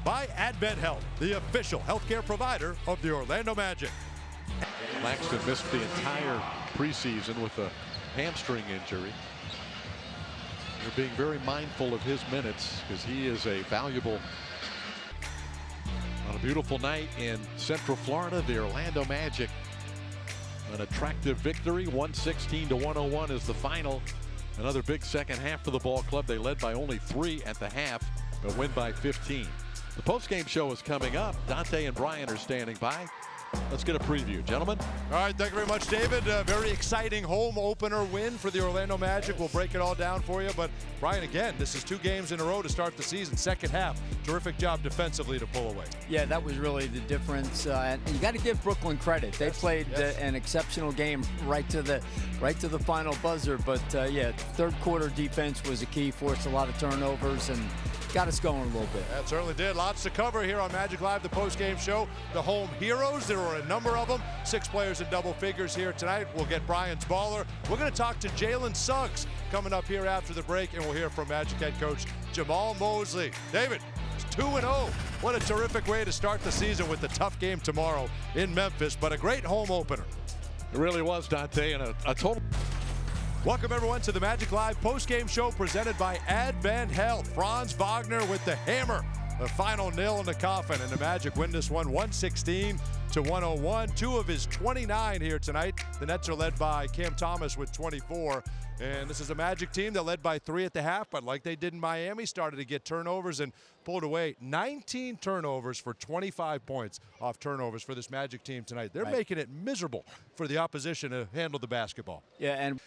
by Advent Health, the official healthcare provider of the Orlando Magic. Claxton missed the entire preseason with a hamstring injury. They're being very mindful of his minutes because he is a valuable. On a beautiful night in Central Florida, the Orlando Magic, an attractive victory. 116-101 is the final. Another big second half for the ball club. They led by only 3 at the half, but win by 15. The postgame show is coming up. Dante and Brian are standing by. Let's get a preview, gentlemen. All right, thank you very much, David. A very exciting home opener win for the Orlando Magic. We'll break it all down for you. But, Brian, again, this is 2 games in a row to start the season. Second half, terrific job defensively to pull away. Yeah, that was really the difference. And you got to give Brooklyn credit. They played an exceptional game right to the final buzzer. But, yeah, third quarter defense was a key, forced a lot of turnovers and got us going a little bit. That certainly did. Lots to cover here on Magic Live, the post-game show. The home heroes, there were a number of them. 6 players in double figures here tonight. We'll get Brian's baller. We're going to talk to Jalen Suggs coming up here after the break, and we'll hear from Magic head coach Jamahl Mosley. David, it's 2-0. What a terrific way to start the season with the tough game tomorrow in Memphis, but a great home opener. It really was, Dante, and a total. Welcome, everyone, to the Magic Live postgame show presented by Advent Health. Franz Wagner with the hammer. The final nail in the coffin, and the Magic win this one 116-101. 2 of his 29 here tonight. The Nets are led by Cam Thomas with 24. And this is a Magic team that led by 3 at the half, but like they did in Miami, started to get turnovers and pulled away. 19 turnovers for 25 points off turnovers for this Magic team tonight. They're making it miserable for the opposition to handle the basketball. Yeah, and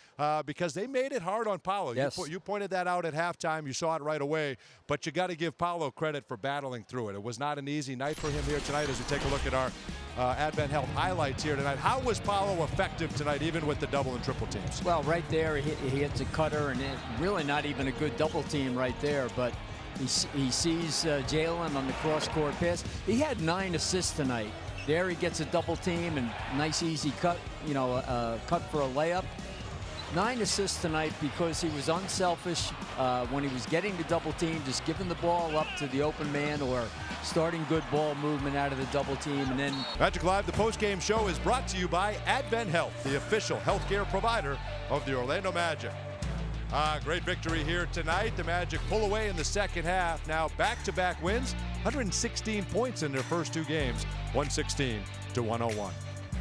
because they made it hard on Paolo. Yes. You pointed that out at halftime. You saw it right away, but you got to give Paolo credit for battling through it. It was not an easy night for him here tonight as we take a look at our Advent Health highlights here tonight. How was Paolo effective tonight, even with the double and triple teams? well, right there, he hits a cutter, and really not even a good double team right there, but he sees Jalen on the cross-court pass. He had 9 assists tonight. There he gets a double team and nice easy cut, cut for a layup. 9 assists tonight because he was unselfish when he was getting the double team, just giving the ball up to the open man or starting good ball movement out of the double team. And then Magic Live, the post-game show, is brought to you by Advent Health, the official healthcare provider of the Orlando Magic. Great victory here tonight. The Magic pull away in the second half. Now back-to-back wins, 116 points in their first 2 games, 116-101.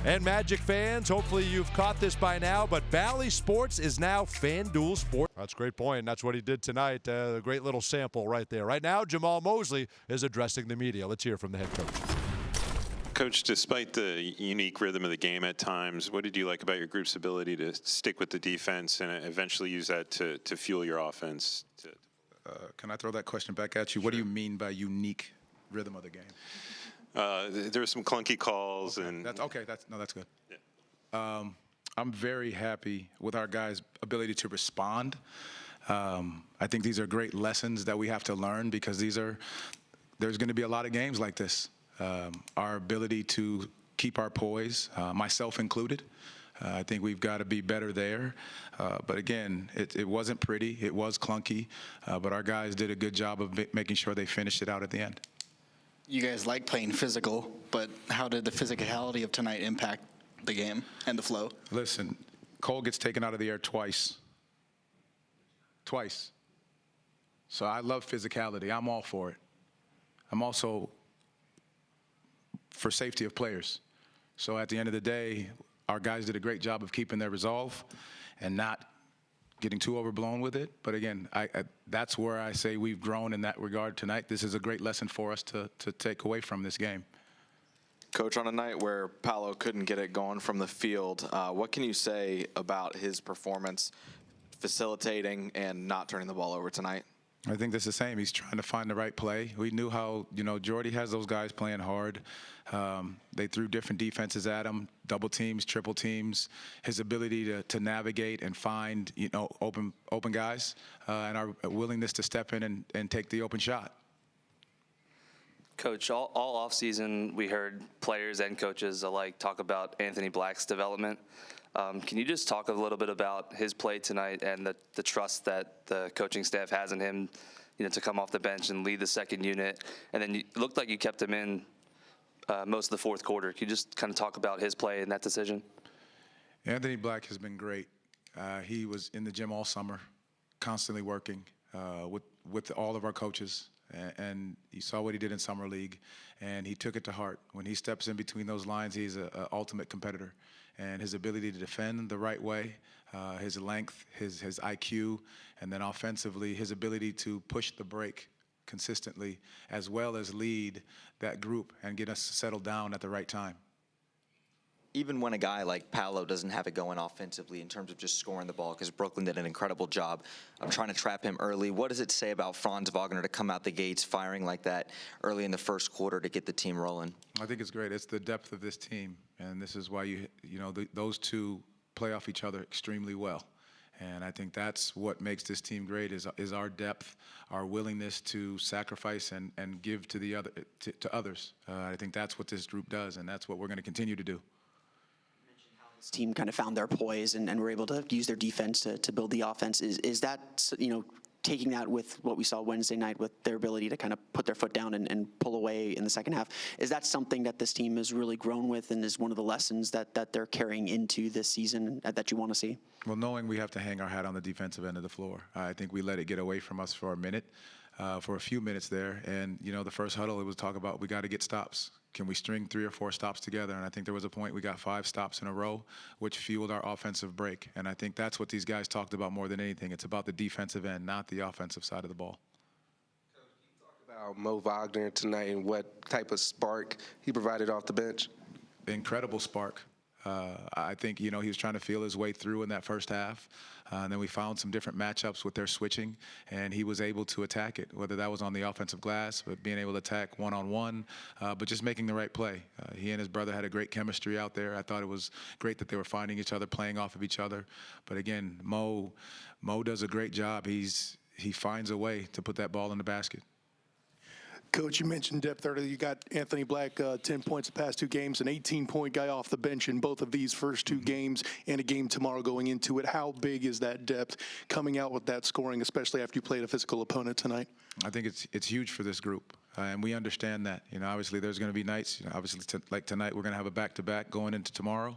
And Magic fans, hopefully you've caught this by now, but Bally Sports is now FanDuel Sports. That's a great point, and that's what he did tonight. A great little sample right there. Right now, Jamahl Mosley is addressing the media. Let's hear from the head coach. Coach, despite the unique rhythm of the game at times, what did you like about your group's ability to stick with the defense and eventually use that to fuel your offense? Can I throw that question back at you? Sure. What do you mean by unique rhythm of the game? There were some clunky calls. Okay. And that's good. Yeah. I'm very happy with our guys' ability to respond. I think these are great lessons that we have to learn because there's going to be a lot of games like this. Our ability to keep our poise, myself included. I think we've got to be better there. But again, it wasn't pretty. It was clunky. But our guys did a good job of making sure they finished it out at the end. You guys like playing physical, but how did the physicality of tonight impact the game and the flow? Listen, Cole gets taken out of the air twice. Twice. So I love physicality. I'm all for it. I'm also for safety of players. So at the end of the day, our guys did a great job of keeping their resolve and not getting too overblown with it. But again, that's where I say we've grown in that regard tonight. This is a great lesson for us to take away from this game. Coach, on a night where Paolo couldn't get it going from the field, what can you say about his performance facilitating and not turning the ball over tonight? I think that's the same. He's trying to find the right play. We knew how, Jordy has those guys playing hard. They threw different defenses at him, double teams, triple teams. His ability to navigate and find, open guys, and our willingness to step in and take the open shot. Coach, all offseason we heard players and coaches alike talk about Anthony Black's development. Can you just talk a little bit about his play tonight and the trust that the coaching staff has in him to come off the bench and lead the second unit. And then it looked like you kept him in most of the fourth quarter. Can you just kind of talk about his play in that decision? Anthony Black has been great. He was in the gym all summer, constantly working with all of our coaches. And you saw what he did in Summer League, and he took it to heart. When he steps in between those lines, he's an ultimate competitor. And his ability to defend the right way, his length, his IQ, and then offensively, his ability to push the break consistently, as well as lead that group and get us settled down at the right time. Even when a guy like Paolo doesn't have it going offensively in terms of just scoring the ball, because Brooklyn did an incredible job of trying to trap him early, what does it say about Franz Wagner to come out the gates firing like that early in the first quarter to get the team rolling? I think it's great. It's the depth of this team, and this is why those two play off each other extremely well. And I think that's what makes this team great is our depth, our willingness to sacrifice and give to others. I think that's what this group does, and that's what we're going to continue to do. This team kind of found their poise and were able to use their defense to build the offense. Is that, taking that with what we saw Wednesday night with their ability to kind of put their foot down and pull away in the second half, is that something that this team has really grown with and is one of the lessons that they're carrying into this season that you want to see? Well, knowing we have to hang our hat on the defensive end of the floor. I think we let it get away from us for a few minutes there. And, the first huddle, it was talk about we got to get stops. Can we string 3 or 4 stops together? And I think there was a point we got 5 stops in a row, which fueled our offensive break. And I think that's what these guys talked about more than anything. It's about the defensive end, not the offensive side of the ball. Coach, can you talk about Mo Wagner tonight and what type of spark he provided off the bench? Incredible spark. I think, he was trying to feel his way through in that first half. And then we found some different matchups with their switching, and he was able to attack it, whether that was on the offensive glass, but being able to attack one-on-one, but just making the right play. He and his brother had a great chemistry out there. I thought it was great that they were finding each other, playing off of each other. But again, Mo does a great job. He finds a way to put that ball in the basket. Coach, you mentioned depth earlier. You got Anthony Black, 10 points the past 2 games, an 18-point guy off the bench in both of these first 2 games, and a game tomorrow going into it. How big is that depth coming out with that scoring, especially after you played a physical opponent tonight? I think it's huge for this group, and we understand that. Obviously there's going to be nights. Obviously, like tonight, we're going to have a back-to-back going into tomorrow.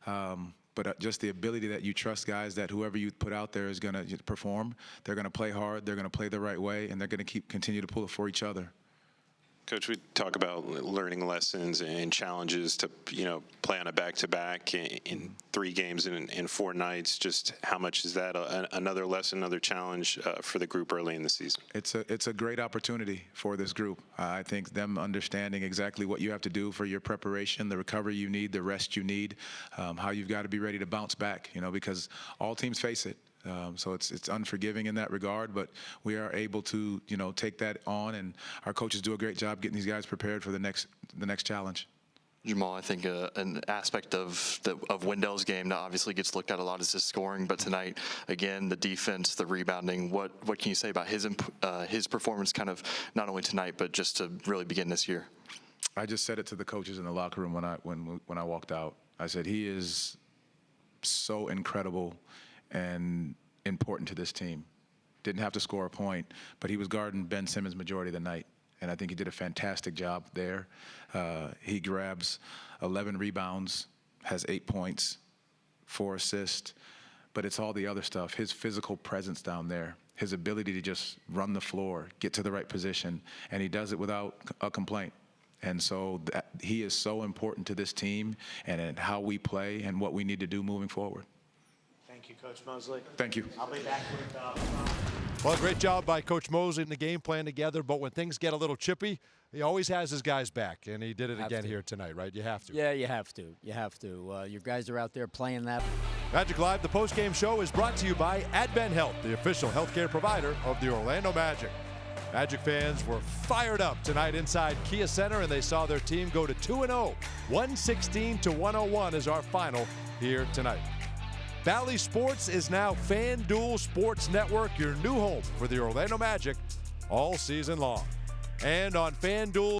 But just the ability that you trust guys that whoever you put out there is going to perform. They're going to play hard. They're going to play the right way, and they're going to continue to pull it for each other. Coach, we talk about learning lessons and challenges to, play on a back-to-back in 3 games in 4 nights. Just how much is that another lesson, another challenge for the group early in the season? It's a great opportunity for this group. I think them understanding exactly what you have to do for your preparation, the recovery you need, the rest you need, how you've got to be ready to bounce back, because all teams face it. So it's unforgiving in that regard, but we are able to, take that on, and our coaches do a great job getting these guys prepared for the next challenge. Jamal, I think an aspect of Wendell's game that obviously gets looked at a lot is his scoring, but tonight, again, the defense, the rebounding. What can you say about his performance, kind of not only tonight, but just to really begin this year? I just said it to the coaches in the locker room when I walked out. I said he is so incredible and important to this team. Didn't have to score a point, but he was guarding Ben Simmons majority of the night, and I think he did a fantastic job there. He grabs 11 rebounds, has 8 points, 4 assists, but it's all the other stuff. His physical presence down there, his ability to just run the floor, get to the right position, and he does it without a complaint. And so he is so important to this team and how we play and what we need to do moving forward. Thank you, Coach Mosley. Thank you. I'll be back with Well, great job by Coach Mosley in the game plan together, but when things get a little chippy, he always has his guys back, and he did it again here tonight, right? You have to. Yeah, you have to. You have to. Your guys are out there playing that. Magic Live, the postgame show, is brought to you by Advent Health, the official healthcare provider of the Orlando Magic. Magic fans were fired up tonight inside Kia Center, and they saw their team go to 2-0. 116-101 is our final here tonight. Bally Sports is now FanDuel Sports Network, your new home for the Orlando Magic all season long. And on FanDuel